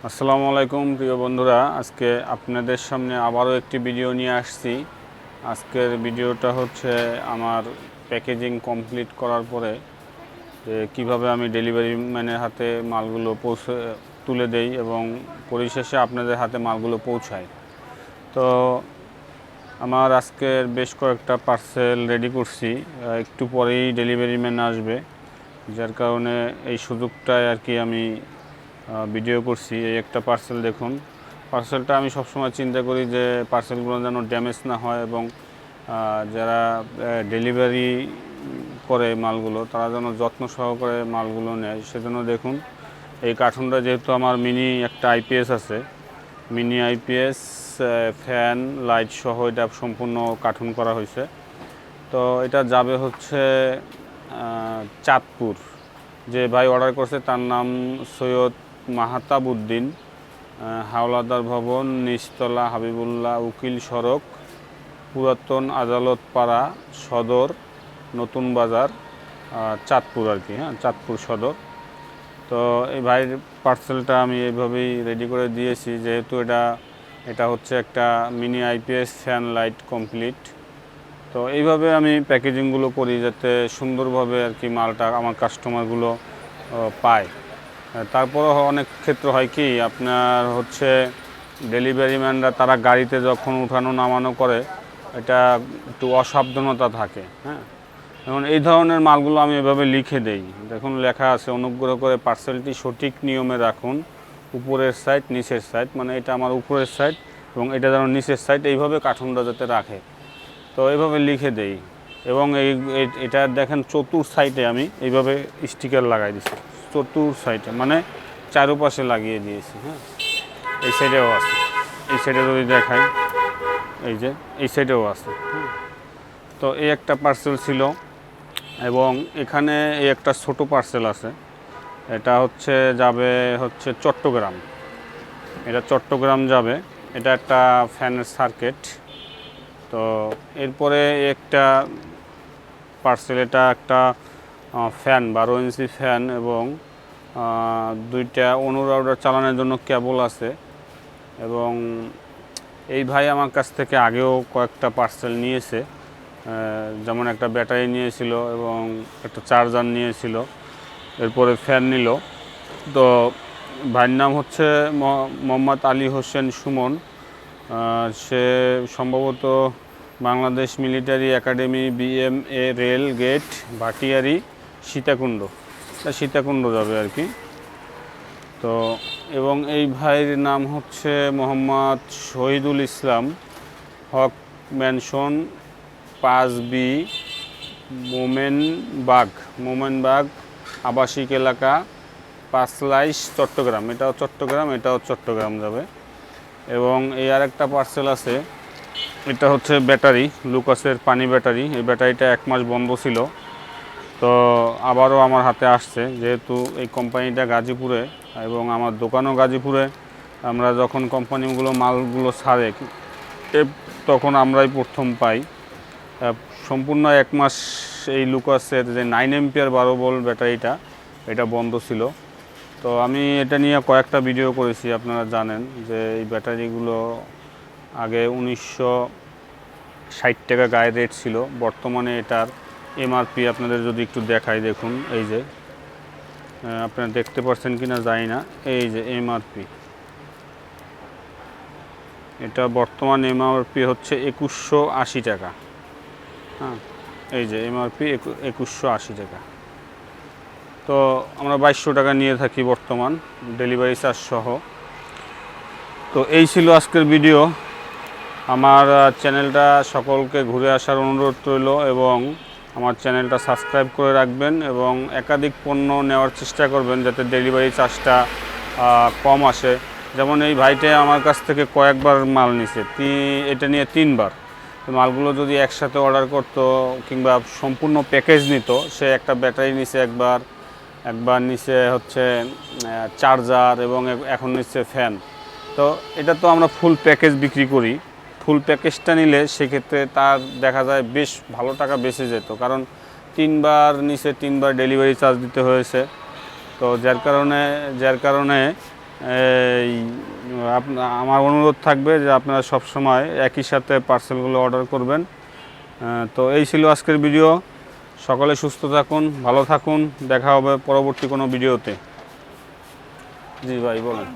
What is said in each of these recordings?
আসসালামু আলাইকুম প্রিয় বন্ধুরা, আজকে আপনাদের সামনে আবারও একটি ভিডিও নিয়ে আসছি। আজকের ভিডিওটা হচ্ছে আমার প্যাকেজিং কমপ্লিট করার পরে যে কীভাবে আমি ডেলিভারি ম্যানের হাতে মালগুলো তুলে দেই এবং পরিশেষে আপনাদের হাতে মালগুলো পৌঁছায়। তো আমার আজকের বেশ কয়েকটা পার্সেল রেডি করছি, একটু পরেই ডেলিভারি ম্যান আসবে, যার কারণে এই সুযোগটায় আর কি আমি ভিডিও করছি। এই একটা পার্সেল দেখুন। পার্সেলটা আমি সবসময় চিন্তা করি যে পার্সেলগুলো যেন ড্যামেজ না হয় এবং যারা ডেলিভারি করে মালগুলো তারা যেন যত্ন সহকারে মালগুলো নেয়, সেজন্য দেখুন এই কার্টুনটা, যেহেতু আমার মিনি একটা আইপিএস আছে, মিনি আইপিএস ফ্যান লাইট সহ এটা সম্পূর্ণ কার্টুন করা হয়েছে। তো এটা যাবে হচ্ছে চাঁদপুর। যে ভাই অর্ডার করছে তার নাম সৈয়দ মাহতাবউদ্দিন, হাওলাদার ভবন, নিচতলা, হাবিবুল্লাহ উকিল সড়ক, পুরাতন আদালত পাড়া, সদর, নতুন বাজার, চাঁদপুর আর কি। চাঁদপুর সদর। তো এই ভাইয়ের পার্সেলটা আমি এইভাবেই রেডি করে দিয়েছি, যেহেতু এটা হচ্ছে একটা mini IPS fan light complete. তো এইভাবে আমি প্যাকেজিংগুলো করি যাতে সুন্দরভাবে আর কি মালটা আমার কাস্টমারগুলো পায়। তারপরও অনেক ক্ষেত্র হয় কি, আপনার হচ্ছে ডেলিভারি ম্যানরা তারা গাড়িতে যখন উঠানো নামানো করে এটা একটু অসাবধানতা থাকে। এবং এই ধরনের মালগুলো আমি এভাবে লিখে দেই। দেখুন লেখা আছে, অনুগ্রহ করে পার্সেলটি সঠিক নিয়মে রাখুন, উপরের সাইড নিচের সাইড, মানে এটা আমার উপরের সাইড এবং এটা যেন নিচের সাইড, এইভাবে কার্টুনটা যাতে রাখে। তো এইভাবে লিখে দেই এবং এটা দেখেন চতুর সাইডে আমি এইভাবে স্টিকার লাগাই দিচ্ছি, চতুর সাইডে মানে চারপাশে লাগিয়ে দিয়েছি। এই সাইডেও আছে, এই সাইডে যদি দেখাই, এই যে এই সাইডেও আছে। তো এই একটা পার্সেল ছিল এবং এখানে এই একটা ছোট পার্সেল আছে, এটা যাবে চট্টগ্রাম। এটা চট্টগ্রাম যাবে, এটা একটা ফ্যানের সার্কিট। তো এরপরে একটা পার্সেল, এটা একটা ফ্যান 12 ইঞ্চি ফ্যান এবং দুইটা অনুরাউডার চালানোর জন্য কেবল আছে। এবং এই ভাই আমার কাছ থেকে আগেও কয়েকটা পার্সেল নিয়েছে, যেমন একটা ব্যাটারি নিয়েছিল এবং একটা চার্জার নিয়েছিল, এরপরে ফ্যান নিল। তো ভাইয়ের নাম হচ্ছে মোহাম্মদ আলী হোসেন সুমন। সে সম্ভবত Bangladesh Military Academy, BMA rail gate, Bhatiary, Sitakunda যাবে আর কি। তো এবং এই ভাইয়ের নাম হচ্ছে মোহাম্মদ শহীদুল ইসলাম, হক ম্যানশন 5B, মোমেনবাগ আবাসিক এলাকা, পাঁচলাইশ, চট্টগ্রাম। এটাও চট্টগ্রাম যাবে। এবং এই আরেকটা পার্সেল আছে, এটা হচ্ছে ব্যাটারি, লুকাসের পানি ব্যাটারি। এই ব্যাটারিটা 1 মাস বন্ধ ছিল, তো আবারও আমার হাতে আসছে। যেহেতু এই কোম্পানিটা গাজীপুরে এবং আমার দোকানও গাজীপুরে, আমরা যখন কোম্পানিগুলো মালগুলো ছাড়ে তখন আমরাই প্রথম পাই। সম্পূর্ণ 1 মাস এই লুকাসের যে 9 এম্পিয়ার 12 ভোল্ট ব্যাটারিটা, এটা বন্ধ ছিল। তো আমি এটা নিয়ে কয়েকটা ভিডিও করেছি। আপনারা জানেন যে এই ব্যাটারিগুলো আগে 1960 টাকা গায়ে রেট ছিল, বর্তমানে এটার MRP আপনাদের যদি একটু দেখাই, দেখুন এই যে আপনারা দেখতে পাচ্ছেন কিনা জানি না, এই যে MRP, এটা বর্তমান MRP হচ্ছে 2180 টাকা। এই যে MRP 2180 টাকা। তো আমরা 2200 টাকা নিয়ে থাকি বর্তমান, ডেলিভারি চার্জ সহ। তো এই ছিল আজকের ভিডিও। আমার চ্যানেলটা সকলকে ঘুরে আসার অনুরোধ রইল এবং আমার চ্যানেলটা সাবস্ক্রাইব করে রাখবেন এবং একাধিক পণ্য নেওয়ার চেষ্টা করবেন যাতে ডেলিভারি চার্জটা কম আসে। যেমন এই ভাইটা আমার কাছ থেকে কয়েকবার মাল নিছে, এটা নিয়ে 3 বার। মালগুলো যদি একসাথে অর্ডার করতো কিংবা সম্পূর্ণ প্যাকেজ নিত, সে একটা ব্যাটারি নিছে একবার নিচে হচ্ছে চার্জার এবং এখন নিচ্ছে ফ্যান। তো এটা তো আমরা ফুল প্যাকেজ বিক্রি করি। ফুল প্যাকেজটা নিলে সেক্ষেত্রে তার দেখা যায় বেশ ভালো টাকা বেঁচে যেত, কারণ 3 বার নিচে 3 বার ডেলিভারি চার্জ দিতে হয়েছে। তো যার কারণে এই আমার অনুরোধ থাকবে যে আপনারা সব সময় একই সাথে পার্সেলগুলো অর্ডার করবেন। তো এই ছিল আজকের ভিডিও। সকলে সুস্থ থাকুন, ভালো থাকুন, দেখা হবে পরবর্তী কোনো ভিডিওতে। জি ভাই বলেন।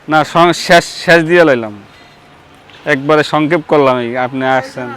না শেষ দিয়ে লাইলাম, একবারে সংক্ষেপ করলাম, আপনি আসছেন।